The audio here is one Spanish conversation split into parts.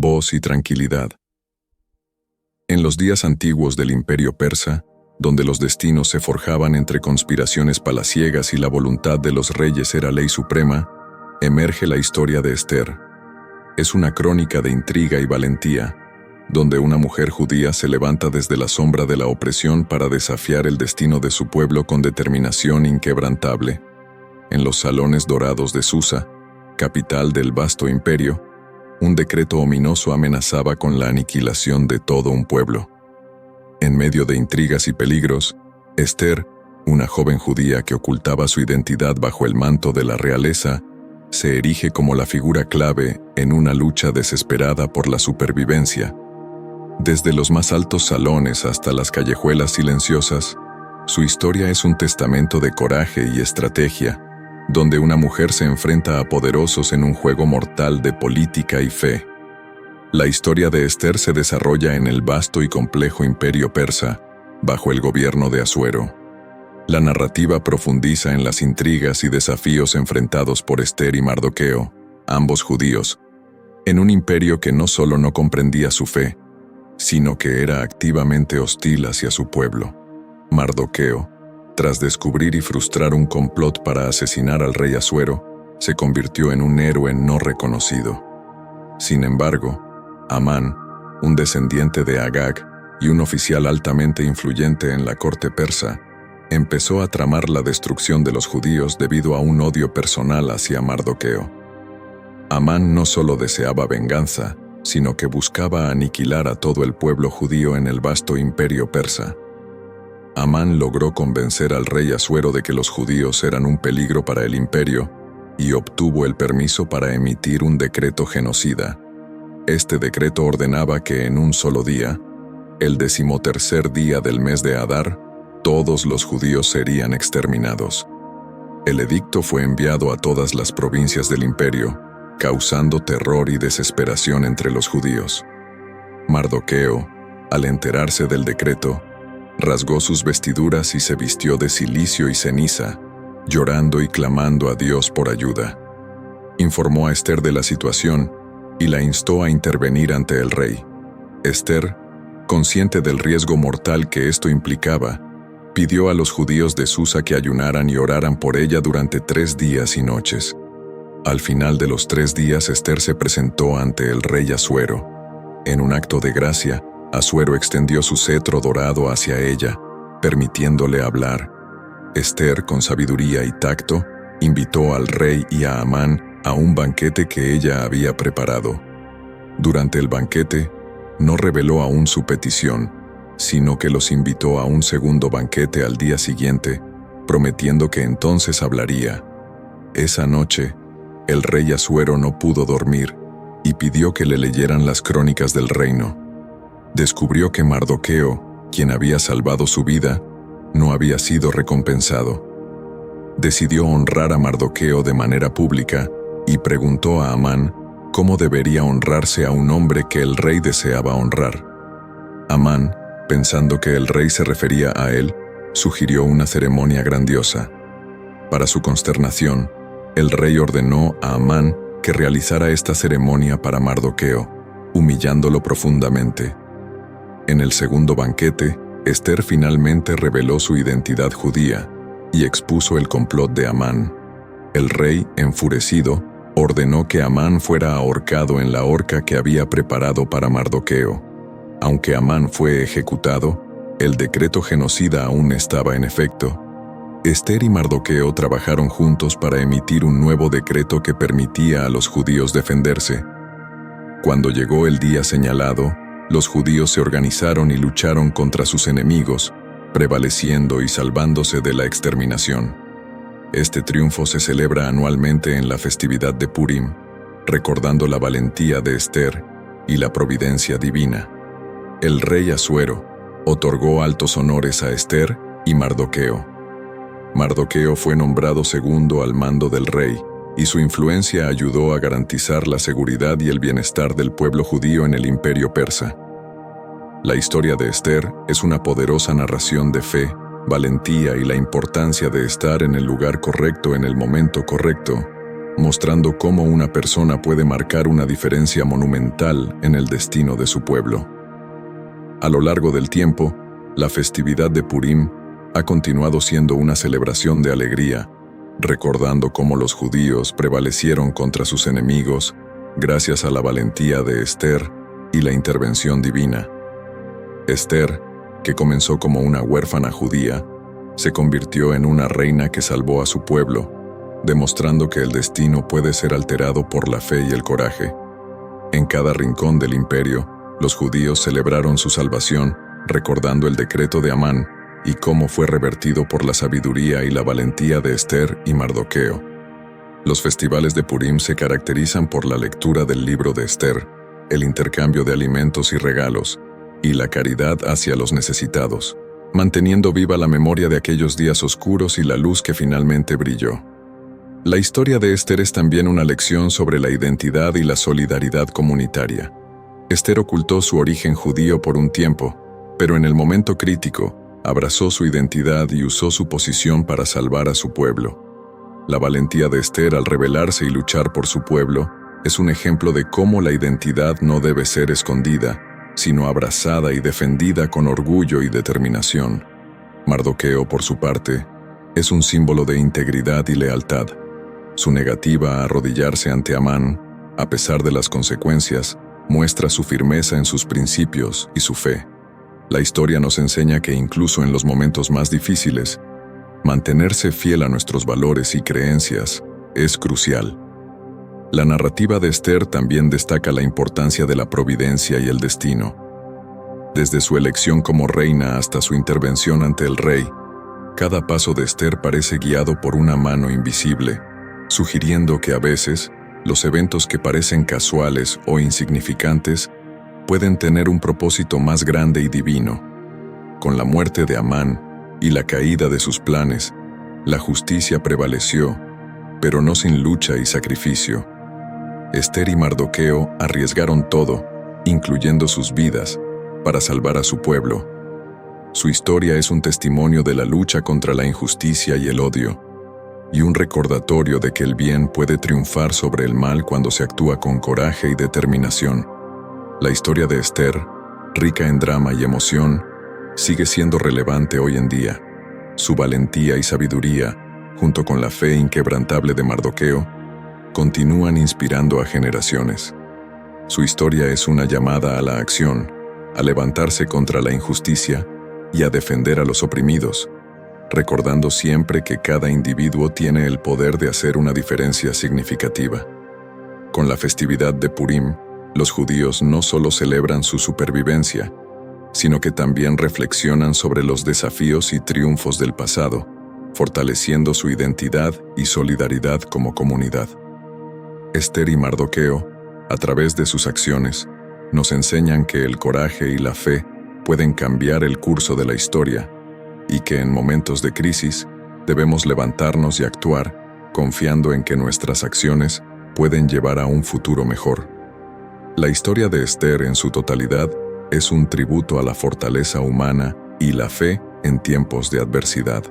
voz y tranquilidad. En los días antiguos del Imperio Persa, donde los destinos se forjaban entre conspiraciones palaciegas y la voluntad de los reyes era ley suprema, emerge la historia de Esther. Es una crónica de intriga y valentía, donde una mujer judía se levanta desde la sombra de la opresión para desafiar el destino de su pueblo con determinación inquebrantable. En los salones dorados de Susa, capital del vasto imperio, un decreto ominoso amenazaba con la aniquilación de todo un pueblo. En medio de intrigas y peligros, Esther, una joven judía que ocultaba su identidad bajo el manto de la realeza, se erige como la figura clave en una lucha desesperada por la supervivencia. Desde los más altos salones hasta las callejuelas silenciosas, su historia es un testamento de coraje y estrategia, donde una mujer se enfrenta a poderosos en un juego mortal de política y fe. La historia de Esther se desarrolla en el vasto y complejo imperio persa, bajo el gobierno de Asuero. La narrativa profundiza en las intrigas y desafíos enfrentados por Esther y Mardoqueo, ambos judíos, en un imperio que no solo no comprendía su fe, sino que era activamente hostil hacia su pueblo. Mardoqueo, tras descubrir y frustrar un complot para asesinar al rey Asuero, se convirtió en un héroe no reconocido. Sin embargo, Amán, un descendiente de Agag y un oficial altamente influyente en la corte persa, empezó a tramar la destrucción de los judíos debido a un odio personal hacia Mardoqueo. Amán no solo deseaba venganza, sino que buscaba aniquilar a todo el pueblo judío en el vasto imperio persa. Amán logró convencer al rey Asuero de que los judíos eran un peligro para el imperio y obtuvo el permiso para emitir un decreto genocida. Este decreto ordenaba que en un solo día, el 13º día del mes de Adar, todos los judíos serían exterminados. El edicto fue enviado a todas las provincias del imperio, causando terror y desesperación entre los judíos. Mardoqueo, al enterarse del decreto, rasgó sus vestiduras y se vistió de cilicio y ceniza, llorando y clamando a Dios por ayuda. Informó a Esther de la situación y la instó a intervenir ante el rey. Esther, consciente del riesgo mortal que esto implicaba, pidió a los judíos de Susa que ayunaran y oraran por ella durante 3 días y noches. Al final de los 3 días, Esther se presentó ante el rey Asuero. En un acto de gracia, Asuero extendió su cetro dorado hacia ella, permitiéndole hablar. Esther, con sabiduría y tacto, invitó al rey y a Amán a un banquete que ella había preparado. Durante el banquete, no reveló aún su petición, sino que los invitó a un segundo banquete al día siguiente, prometiendo que entonces hablaría. Esa noche, el rey Asuero no pudo dormir y pidió que le leyeran las crónicas del reino. Descubrió que Mardoqueo, quien había salvado su vida, no había sido recompensado. Decidió honrar a Mardoqueo de manera pública y preguntó a Amán cómo debería honrarse a un hombre que el rey deseaba honrar. Amán, pensando que el rey se refería a él, sugirió una ceremonia grandiosa. Para su consternación, el rey ordenó a Amán que realizara esta ceremonia para Mardoqueo, humillándolo profundamente. En el segundo banquete, Esther finalmente reveló su identidad judía y expuso el complot de Amán. El rey, enfurecido, ordenó que Amán fuera ahorcado en la horca que había preparado para Mardoqueo. Aunque Amán fue ejecutado, el decreto genocida aún estaba en efecto. Esther y Mardoqueo trabajaron juntos para emitir un nuevo decreto que permitía a los judíos defenderse. Cuando llegó el día señalado, los judíos se organizaron y lucharon contra sus enemigos, prevaleciendo y salvándose de la exterminación. Este triunfo se celebra anualmente en la festividad de Purim, recordando la valentía de Esther y la providencia divina. El rey Asuero otorgó altos honores a Esther y Mardoqueo. Mardoqueo fue nombrado segundo al mando del rey, y su influencia ayudó a garantizar la seguridad y el bienestar del pueblo judío en el imperio persa. La historia de Esther es una poderosa narración de fe, valentía y la importancia de estar en el lugar correcto en el momento correcto, mostrando cómo una persona puede marcar una diferencia monumental en el destino de su pueblo. A lo largo del tiempo, la festividad de Purim ha continuado siendo una celebración de alegría, recordando cómo los judíos prevalecieron contra sus enemigos gracias a la valentía de Esther y la intervención divina. Esther, que comenzó como una huérfana judía, se convirtió en una reina que salvó a su pueblo, demostrando que el destino puede ser alterado por la fe y el coraje. En cada rincón del imperio, los judíos celebraron su salvación, recordando el decreto de Amán y cómo fue revertido por la sabiduría y la valentía de Esther y Mardoqueo. Los festivales de Purim se caracterizan por la lectura del libro de Esther, el intercambio de alimentos y regalos, y la caridad hacia los necesitados, manteniendo viva la memoria de aquellos días oscuros y la luz que finalmente brilló. La historia de Esther es también una lección sobre la identidad y la solidaridad comunitaria. Esther ocultó su origen judío por un tiempo, pero en el momento crítico, abrazó su identidad y usó su posición para salvar a su pueblo. La valentía de Esther al rebelarse y luchar por su pueblo es un ejemplo de cómo la identidad no debe ser escondida, sino abrazada y defendida con orgullo y determinación. Mardoqueo, por su parte, es un símbolo de integridad y lealtad. Su negativa a arrodillarse ante Amán, a pesar de las consecuencias, muestra su firmeza en sus principios y su fe. La historia nos enseña que incluso en los momentos más difíciles, mantenerse fiel a nuestros valores y creencias es crucial. La narrativa de Esther también destaca la importancia de la providencia y el destino. Desde su elección como reina hasta su intervención ante el rey, cada paso de Esther parece guiado por una mano invisible, sugiriendo que a veces los eventos que parecen casuales o insignificantes pueden tener un propósito más grande y divino. Con la muerte de Amán y la caída de sus planes, la justicia prevaleció, pero no sin lucha y sacrificio. Esther y Mardoqueo arriesgaron todo, incluyendo sus vidas, para salvar a su pueblo. Su historia es un testimonio de la lucha contra la injusticia y el odio, y un recordatorio de que el bien puede triunfar sobre el mal cuando se actúa con coraje y determinación. La historia de Esther, rica en drama y emoción, sigue siendo relevante hoy en día. Su valentía y sabiduría, junto con la fe inquebrantable de Mardoqueo, continúan inspirando a generaciones. Su historia es una llamada a la acción, a levantarse contra la injusticia y a defender a los oprimidos, recordando siempre que cada individuo tiene el poder de hacer una diferencia significativa. Con la festividad de Purim, los judíos no solo celebran su supervivencia, sino que también reflexionan sobre los desafíos y triunfos del pasado, fortaleciendo su identidad y solidaridad como comunidad. Esther y Mardoqueo, a través de sus acciones, nos enseñan que el coraje y la fe pueden cambiar el curso de la historia y que en momentos de crisis debemos levantarnos y actuar confiando en que nuestras acciones pueden llevar a un futuro mejor. La historia de Esther en su totalidad es un tributo a la fortaleza humana y la fe en tiempos de adversidad.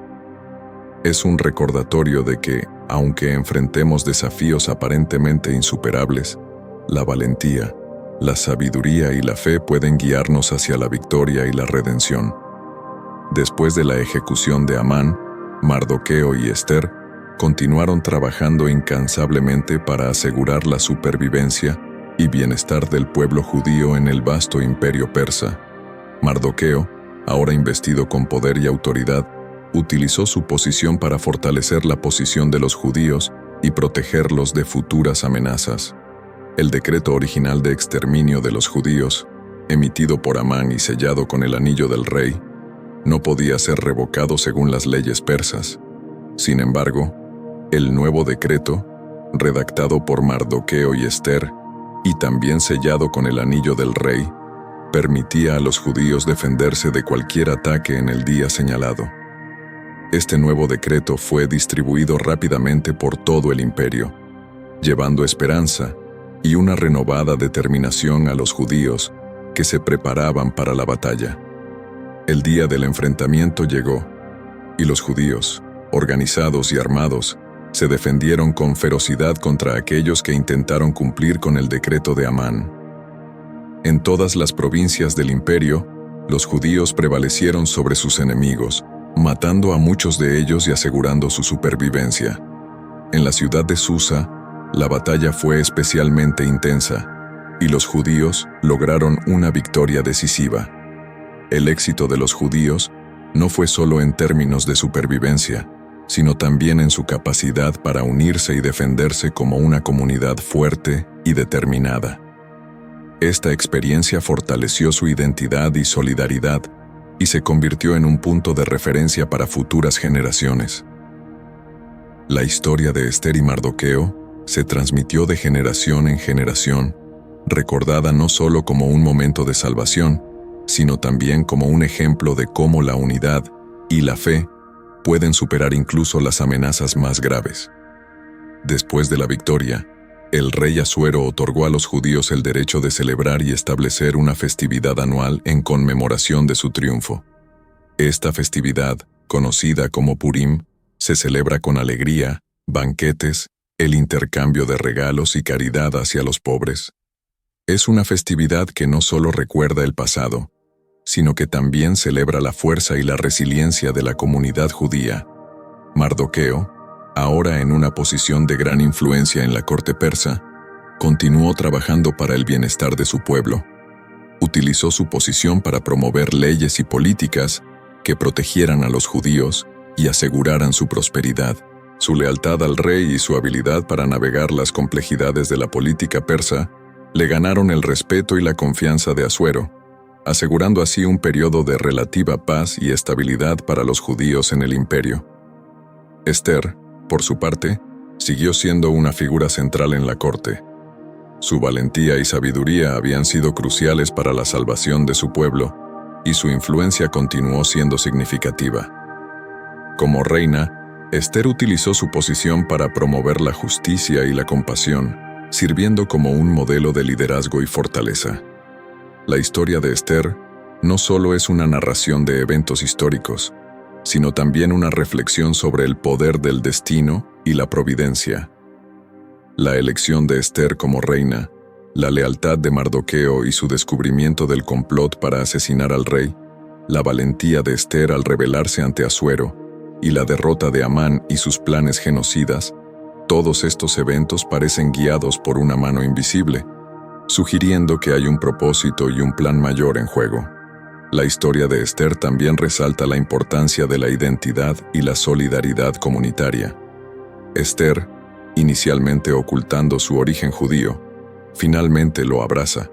Es un recordatorio de que, aunque enfrentemos desafíos aparentemente insuperables, la valentía, la sabiduría y la fe pueden guiarnos hacia la victoria y la redención. Después de la ejecución de Amán, Mardoqueo y Esther continuaron trabajando incansablemente para asegurar la supervivencia y bienestar del pueblo judío en el vasto imperio persa. Mardoqueo, ahora investido con poder y autoridad, utilizó su posición para fortalecer la posición de los judíos y protegerlos de futuras amenazas. El decreto original de exterminio de los judíos, emitido por Amán y sellado con el anillo del rey, no podía ser revocado según las leyes persas. Sin embargo, el nuevo decreto, redactado por Mardoqueo y Esther, y también sellado con el anillo del rey, permitía a los judíos defenderse de cualquier ataque en el día señalado. Este nuevo decreto fue distribuido rápidamente por todo el imperio, llevando esperanza y una renovada determinación a los judíos que se preparaban para la batalla. El día del enfrentamiento llegó, y los judíos, organizados y armados, se defendieron con ferocidad contra aquellos que intentaron cumplir con el decreto de Amán. En todas las provincias del imperio, los judíos prevalecieron sobre sus enemigos, matando a muchos de ellos y asegurando su supervivencia. En la ciudad de Susa, la batalla fue especialmente intensa, y los judíos lograron una victoria decisiva. El éxito de los judíos no fue solo en términos de supervivencia, sino también en su capacidad para unirse y defenderse como una comunidad fuerte y determinada. Esta experiencia fortaleció su identidad y solidaridad, y se convirtió en un punto de referencia para futuras generaciones. La historia de Ester y Mardoqueo se transmitió de generación en generación, recordada no solo como un momento de salvación, sino también como un ejemplo de cómo la unidad y la fe pueden superar incluso las amenazas más graves. Después de la victoria, el rey Asuero otorgó a los judíos el derecho de celebrar y establecer una festividad anual en conmemoración de su triunfo. Esta festividad, conocida como Purim, se celebra con alegría, banquetes, el intercambio de regalos y caridad hacia los pobres. Es una festividad que no solo recuerda el pasado, sino que también celebra la fuerza y la resiliencia de la comunidad judía. Mardoqueo, ahora en una posición de gran influencia en la corte persa, continuó trabajando para el bienestar de su pueblo. Utilizó su posición para promover leyes y políticas que protegieran a los judíos y aseguraran su prosperidad. Su lealtad al rey y su habilidad para navegar las complejidades de la política persa le ganaron el respeto y la confianza de Asuero, asegurando así un periodo de relativa paz y estabilidad para los judíos en el imperio. Ester, por su parte, siguió siendo una figura central en la corte. Su valentía y sabiduría habían sido cruciales para la salvación de su pueblo, y su influencia continuó siendo significativa. Como reina, Ester utilizó su posición para promover la justicia y la compasión, sirviendo como un modelo de liderazgo y fortaleza. La historia de Ester no solo es una narración de eventos históricos, sino también una reflexión sobre el poder del destino y la providencia. La elección de Ester como reina, la lealtad de Mardoqueo y su descubrimiento del complot para asesinar al rey, la valentía de Ester al rebelarse ante Asuero, y la derrota de Amán y sus planes genocidas, todos estos eventos parecen guiados por una mano invisible, sugiriendo que hay un propósito y un plan mayor en juego. La historia de Ester también resalta la importancia de la identidad y la solidaridad comunitaria. Ester, inicialmente ocultando su origen judío, finalmente lo abraza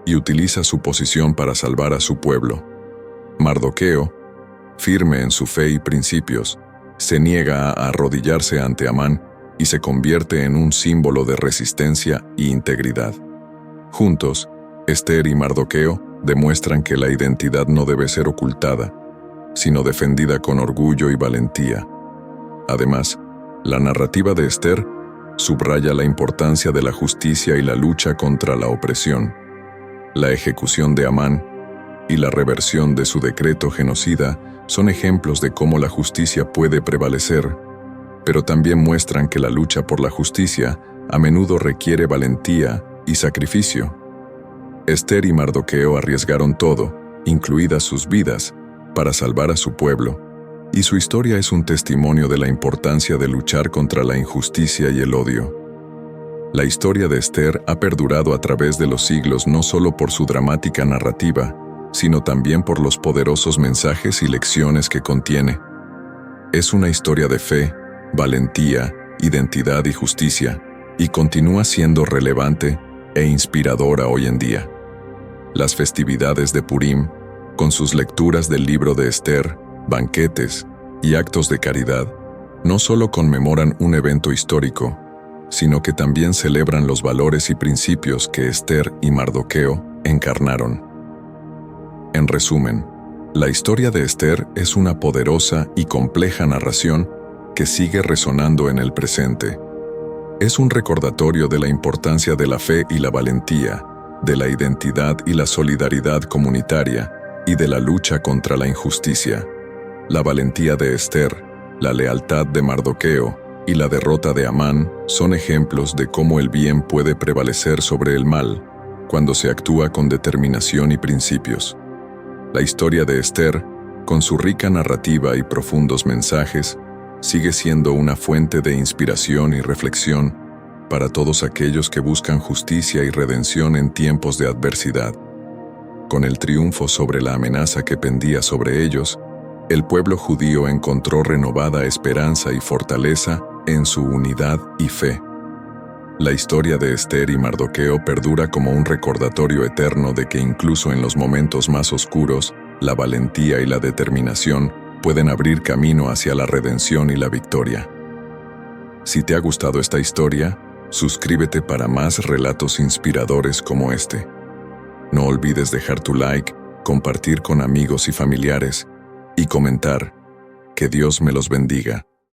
y utiliza su posición para salvar a su pueblo. Mardoqueo, firme en su fe y principios, se niega a arrodillarse ante Amán y se convierte en un símbolo de resistencia y integridad. Juntos, Ester y Mardoqueo demuestran que la identidad no debe ser ocultada, sino defendida con orgullo y valentía. Además, la narrativa de Ester subraya la importancia de la justicia y la lucha contra la opresión. La ejecución de Amán y la reversión de su decreto genocida son ejemplos de cómo la justicia puede prevalecer, pero también muestran que la lucha por la justicia a menudo requiere valentía y sacrificio. Ester y Mardoqueo arriesgaron todo, incluidas sus vidas, para salvar a su pueblo, y su historia es un testimonio de la importancia de luchar contra la injusticia y el odio. La historia de Ester ha perdurado a través de los siglos no solo por su dramática narrativa, sino también por los poderosos mensajes y lecciones que contiene. Es una historia de fe, valentía, identidad y justicia, y continúa siendo relevante e inspiradora hoy en día. Las festividades de Purim, con sus lecturas del libro de Ester, banquetes y actos de caridad, no solo conmemoran un evento histórico, sino que también celebran los valores y principios que Ester y Mardoqueo encarnaron. En resumen, la historia de Ester es una poderosa y compleja narración que sigue resonando en el presente. Es un recordatorio de la importancia de la fe y la valentía, de la identidad y la solidaridad comunitaria, y de la lucha contra la injusticia. La valentía de Ester, la lealtad de Mardoqueo y la derrota de Amán son ejemplos de cómo el bien puede prevalecer sobre el mal cuando se actúa con determinación y principios. La historia de Esther, con su rica narrativa y profundos mensajes, sigue siendo una fuente de inspiración y reflexión para todos aquellos que buscan justicia y redención en tiempos de adversidad. Con el triunfo sobre la amenaza que pendía sobre ellos, el pueblo judío encontró renovada esperanza y fortaleza en su unidad y fe. La historia de Esther y Mardoqueo perdura como un recordatorio eterno de que incluso en los momentos más oscuros, la valentía y la determinación pueden abrir camino hacia la redención y la victoria. Si te ha gustado esta historia, suscríbete para más relatos inspiradores como este. No olvides dejar tu like, compartir con amigos y familiares y comentar. Que Dios me los bendiga.